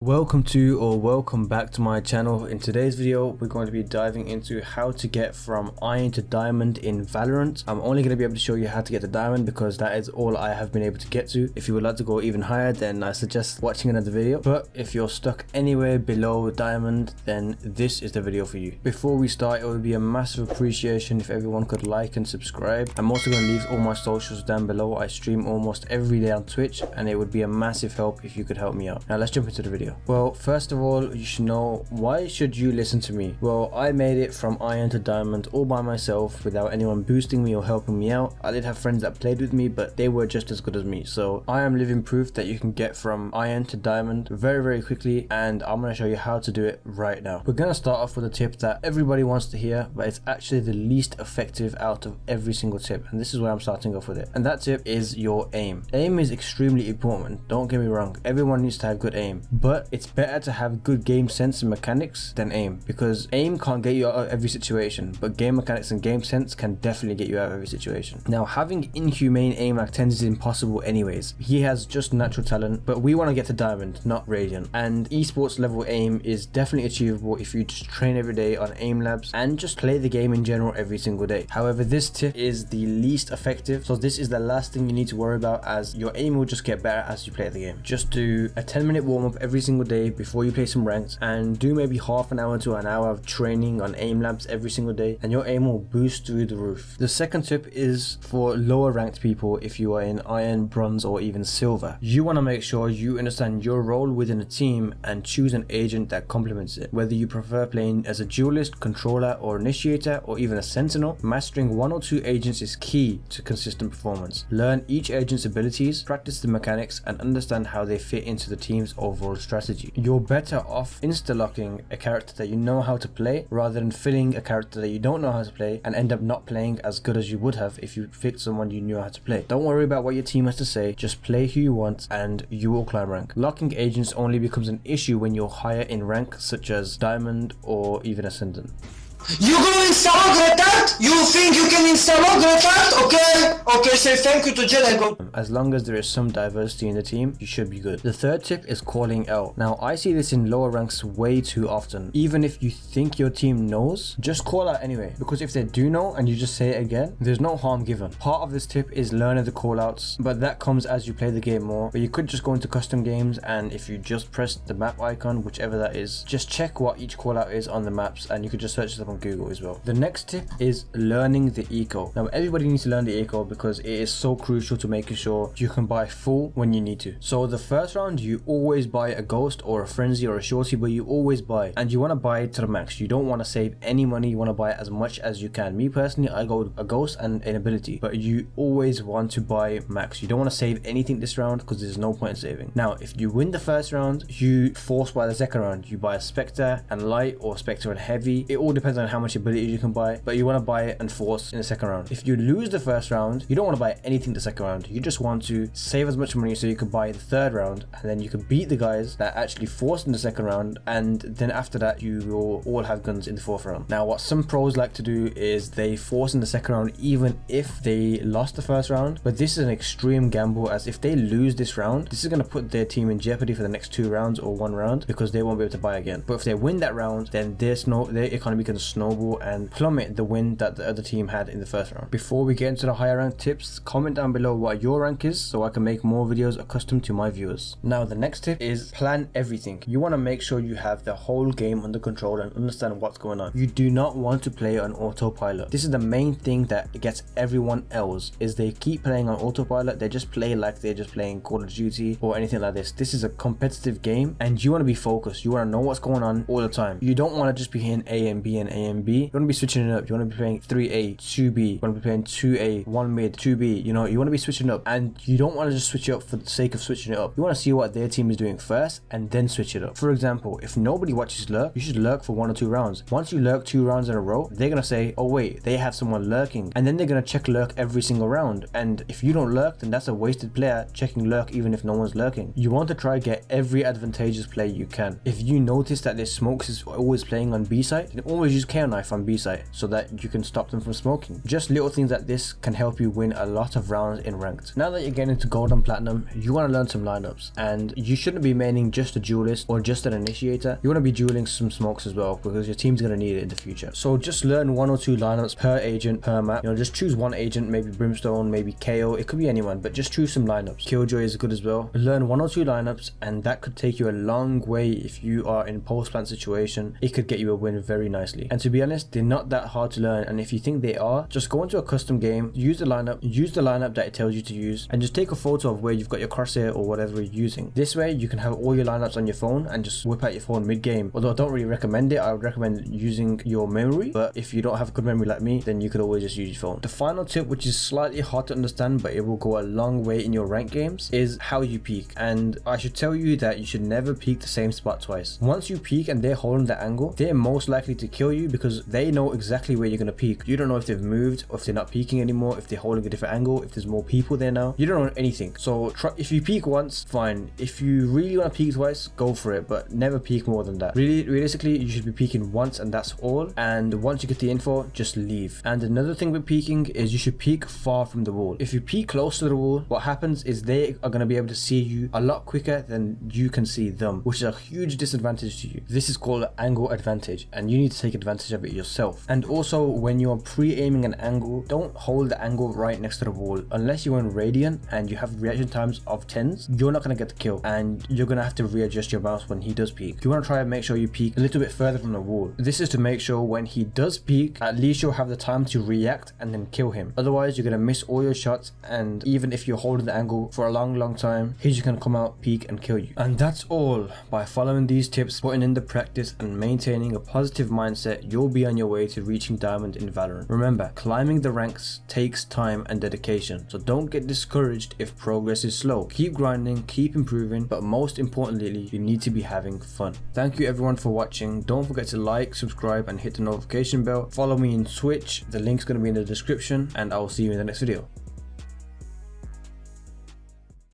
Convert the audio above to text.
Welcome back to my channel. In today's video we're going to be diving into how to get from iron to diamond in Valorant. I'm only going to be able to show you how to get to diamond because that is all I have been able to get to. If you would like to go even higher, then I suggest watching another video, but if you're stuck anywhere below diamond, then this is the video for you. Before we start, it would be a massive appreciation if everyone could like and subscribe. I'm also going to leave all my socials down below. I stream almost every day on Twitch and it would be a massive help if you could help me out. Now let's jump into the video. Well, first of all, you should know, why should you listen to me? Well, I made it from iron to diamond all by myself without anyone boosting me or helping me out. I did have friends that played with me, but they were just as good as me. So I am living proof that you can get from iron to diamond very quickly, and I'm going to show you how to do it right now. We're going to start off with a tip that everybody wants to hear, but it's actually the least effective out of every single tip, and this is where I'm starting off with it. And that tip is your aim. Aim is extremely important, don't get me wrong. Everyone needs to have good aim, but it's better to have good game sense and mechanics than aim, because aim can't get you out of every situation, but game mechanics and game sense can definitely get you out of every situation. Now, having inhumane aim like Tens is impossible anyways. He has just natural talent, but we want to get to diamond, not radiant. And esports level aim is definitely achievable if you just train every day on aim labs and just play the game in general every single day. However, this tip is the least effective, so this is the last thing you need to worry about, as your aim will just get better as you play the game. Just do a 10-minute warm-up every single day before you play some ranked, and do maybe half an hour to an hour of training on aim labs every single day, and your aim will boost through the roof. The second tip is for lower ranked people. If you are in iron, bronze, or even silver, you want to make sure you understand your role within a team and choose an agent that complements it. Whether you prefer playing as a duelist, controller, or initiator, or even a sentinel, mastering one or two agents is key to consistent performance. Learn each agent's abilities, practice the mechanics, and understand how they fit into the team's overall strategy. You're better off insta-locking a character that you know how to play rather than filling a character that you don't know how to play and end up not playing as good as you would have if you picked someone you knew how to play. Don't worry about what your team has to say, just play who you want and you will climb rank. Locking agents only becomes an issue when you're higher in rank, such as diamond or even ascendant. You gonna install retard? You think you can install retard? Okay, say thank you to Jedi. As long as there is some diversity in the team, you should be good. The third tip is calling L. Now, I see this in lower ranks way too often. Even if you think your team knows, just call out anyway, because if they do know and you just say it again, there's no harm given. Part of this tip is learning the call outs, but that comes as you play the game more. But you could just go into custom games, and if you just press the map icon, whichever that is, just check what each call out is on the maps, and you could just search it up on Google as well. The next tip is learning the eco. Now, everybody needs to learn the eco because it is so crucial to making sure you can buy full when you need to. So the first round, you always buy a ghost or a frenzy or a shorty, but you always buy, and you want to buy it to the max. You don't want to save any money. You want to buy as much as you can. Me personally, I go a ghost and an ability, but you always want to buy max. You don't want to save anything this round because there's no point in saving. Now, if you win the first round, you force buy the second round. You buy a spectre and light or spectre and heavy. It all depends on how much abilities you can buy, but you want to buy it and force in the second round. If you lose the first round, you don't want to buy anything the second round. You just want to save as much money so you can buy the third round, and then you can beat the guys that actually forced in the second round, and then after that you will all have guns in the fourth round. Now, what some pros like to do is they force in the second round even if they lost the first round, but this is an extreme gamble, as if they lose this round, this is going to put their team in jeopardy for the next 2 rounds or 1 round, because they won't be able to buy again. But if they win that round, then their economy can snowball and plummet the win that the other team had in the first round. Before we get into the higher rank tips, comment down below what your rank is so I can make more videos accustomed to my viewers. Now, the next tip is plan everything. You want to make sure you have the whole game under control and understand what's going on. You do not want to play on autopilot. This is the main thing that gets everyone else, is they keep playing on autopilot. They just play like they're just playing Call of Duty or anything like this. This is a competitive game and you want to be focused. You want to know what's going on all the time. You don't want to just be hitting A and B and A and B. You want to be switching it up. You want to be playing 3A, 2B. You want to be playing 2A, 1 mid, 2B. You know, you want to be switching up, and you don't want to just switch it up for the sake of switching it up. You want to see what their team is doing first and then switch it up. For example, if nobody watches lurk, you should lurk for 1 or 2 rounds. Once you lurk 2 rounds in a row, they're going to say, oh wait, they have someone lurking, and then they're going to check lurk every single round. And if you don't lurk, then that's a wasted player checking lurk even if no one's lurking. You want to try get every advantageous play you can. If you notice that their smokes is always playing on B site, then always use KO knife on B site so that you can stop them from smoking. Just little things like this can help you win a lot of rounds in ranked. Now that you're getting into gold and platinum, you want to learn some lineups, and you shouldn't be maining just a duelist or just an initiator. You want to be dueling some smokes as well, because your team's going to need it in the future. So just learn 1 or 2 lineups per agent, per map. You know, just choose one agent, maybe Brimstone, maybe KO, it could be anyone, but just choose some lineups. Killjoy is good as well. Learn 1 or 2 lineups, and that could take you a long way. If you are in post plant situation, it could get you a win very nicely. And to be honest, they're not that hard to learn, and if you think they are, just go into a custom game, use the lineup that it tells you to use, and just take a photo of where you've got your crosshair or whatever you're using. This way you can have all your lineups on your phone and just whip out your phone mid game. Although I don't really recommend it, I would recommend using your memory, but if you don't have a good memory like me, then you could always just use your phone. The final tip, which is slightly hard to understand but it will go a long way in your rank games, is how you peek. And I should tell you that you should never peek the same spot twice. Once you peek and they're holding the angle, they're most likely to kill you because they know exactly where you're going to peek. You don't know if they've moved, or if they're not peeking anymore, if they're holding a different angle, if there's more people there now. You don't know anything. So if you peek once, fine. If you really want to peek twice, go for it, but never peek more than that. Realistically, you should be peeking once and that's all. And once you get the info, just leave. And another thing with peeking is you should peek far from the wall. If you peek close to the wall, what happens is they are going to be able to see you a lot quicker than you can see them, which is a huge disadvantage to you. This is called angle advantage, and you need to take advantage of it yourself. And also, when you're pre-aiming an angle, don't hold the angle right next to the wall. Unless you're in Radiant and you have reaction times of 10s, you're not going to get the kill, and you're going to have to readjust your mouse when he does peek. You want to try and make sure you peek a little bit further from the wall. This is to make sure when he does peek, at least you'll have the time to react and then kill him. Otherwise, you're going to miss all your shots, and even if you're holding the angle for a long time, he's just going to come out, peek, and kill you. And that's all. By following these tips, putting in the practice, and maintaining a positive mindset, you'll be on your way to reaching diamond in Valorant. Remember, climbing the ranks takes time and dedication, so don't get discouraged if progress is slow. Keep grinding, keep improving, but most importantly, you need to be having fun. Thank you everyone for watching. Don't forget to like, subscribe, and hit the notification bell. Follow me on Twitch, the link's going to be in the description, and I'll see you in the next video.